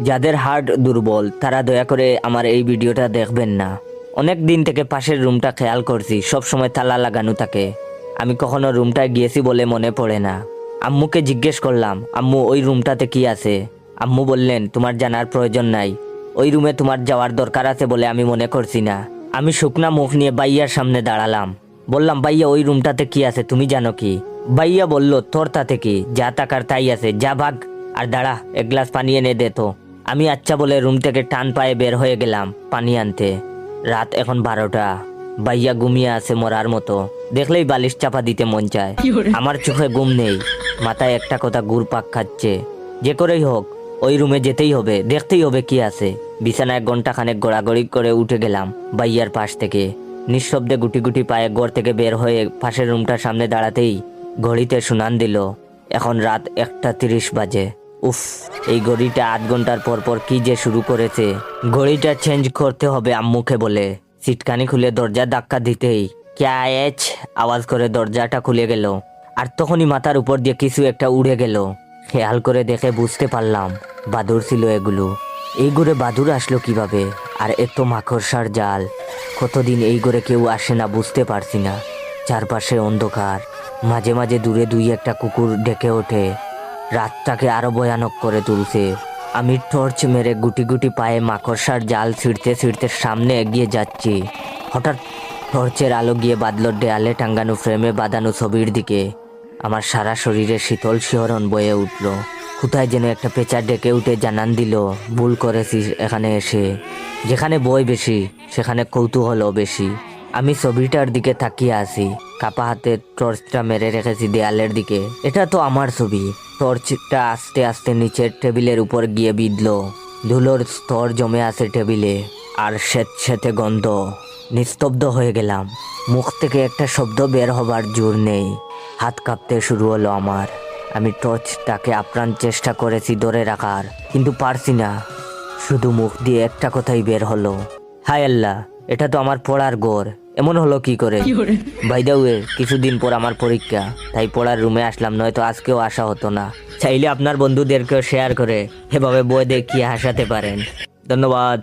যাদের হার্ট দুর্বল তারা দয়া করে আমার এই ভিডিওটা দেখবেন না। অনেক দিন থেকে পাশের রুমটা খেয়াল করছি, সব সময় তালা লাগানো থাকে। আমি কখনো রুমটায় গিয়েছি বলে মনে পড়ে না। আম্মুকে জিজ্ঞেস করলাম, আম্মু ওই রুমটাতে কি আছে? আম্মু বললেন, তোমার জানার প্রয়োজন নাই, ওই রুমে তোমার যাওয়ার দরকার আছে বলে আমি মনে করছি না। আমি শুকনা মুখ নিয়ে বাইয়ার সামনে দাঁড়ালাম। বললাম, ভাইয়া ওই রুমটাতে কি আছে তুমি জানো কি? ভাইয়া বলল, তোর তাতে কি, যা টাকার তাই আছে, যা ভাগ। আর দাঁড়া, এক গ্লাস পানি এনে দে তো। আমি আচ্ছা বলে রুম থেকে টান পায়ে বের হয়ে গেলাম পানি আনতে। রাত এখন 12টা। ভাইয়া ঘুমিয়ে আছে মরার মতো, দেখলেই বালিশ চাপা দিতে মন চায়। আমার চোখে ঘুম নেই, মাথায় একটা কথা ঘুরপাক খাচ্ছে, যে করেই হোক ওই রুমে যেতেই হবে, দেখতেই হবে কি আছে। বিছানায় ঘন্টাখানেক গড়াগড়ি করে উঠে গেলাম ভাইয়ার পাশ থেকে। নিঃশব্দে গুটি গুটি পায়ে ঘর থেকে বের হয়ে পাশের রুমটার সামনে দাঁড়াতেই ঘড়িতে শুনান দিল এখন রাত 1:30 বাজে। উফ, এই ঘড়িটা 8 ঘন্টার পর পর কি যে শুরু করেছে। ঘড়িটা চেঞ্জ করতে হবে আম্মুকে বলে সিটকানি খুলে দরজা ধাক্কা দিতেই ক্যা এচ আওয়াজ করে দরজাটা খুলে গেল। আর তখনই মাথার উপর দিয়ে কিছু একটা উড়ে গেল। খেয়াল করে দেখে বুঝতে পারলাম বাদুড় ছিল এগুলো। এই ঘরে বাদুড় আসলো কিভাবে? আর এত মাকড়সার জাল। কতদিন এই ঘরে কেউ আসে না বুঝতে পারছি না। চারপাশে অন্ধকার, মাঝে মাঝে দূরে দুই একটা কুকুর ডেকে ওঠে। রাতটাকে আরো ভয়ানক করে তুলছে। আমি টর্চ মেরে গুটি গুটি পায়ে মাকড়সার জাল ছিঁড়তে ছিঁড়তে সামনে এগিয়ে যাচ্ছি। হঠাৎ টর্চের আলো গিয়ে বাদল দেয়ালে টাঙ্গানো ফ্রেমে বাঁধানো ছবির দিকে। আমার সারা শরীরে শীতল শিহরণ বয়ে উঠল। কোথায় যেন একটা পেঁচা ডেকে উঠে জানান দিল, ভুল করেছিস এখানে এসে। যেখানে বই বেশি সেখানে কৌতূহলও বেশি। আমি ছবিটার দিকে তাকিয়ে আছি, কাপা হাতে টর্চটা মেরে রেখেছি দেয়ালের দিকে। এটা তো আমার ছবি। টর্চটা আস্তে আস্তে নিচের টেবিলের উপর গিয়ে বিঁধল। ধুলোর স্তর জমে আছে টেবিলে, আর স্যাঁতস্যাঁতে গন্ধ। নিস্তব্ধ হয়ে গেলাম। মুখ থেকে একটা শব্দ বের হবার জোর নেই। হাত কাঁপতে শুরু হলো আমার। আমি টর্চটাকে আপ্রাণ চেষ্টা করেছি ধরে রাখার, কিন্তু পারছি না। শুধু মুখ দিয়ে একটা কথাই বের হলো, হায় আল্লাহ, এটা তো আমার পড়ার ঘর। এমন হলো কি করে? বাই দ্য ওয়ে, কিছুদিন পর আমার পরীক্ষা, তাই পড়ার রুমে আসলাম, নয়তো আজকেও আসা হতো না। চাইলে আপনার বন্ধুদেরকেও শেয়ার করে এভাবে বই দেখিয়ে হাসাতে পারেন। ধন্যবাদ।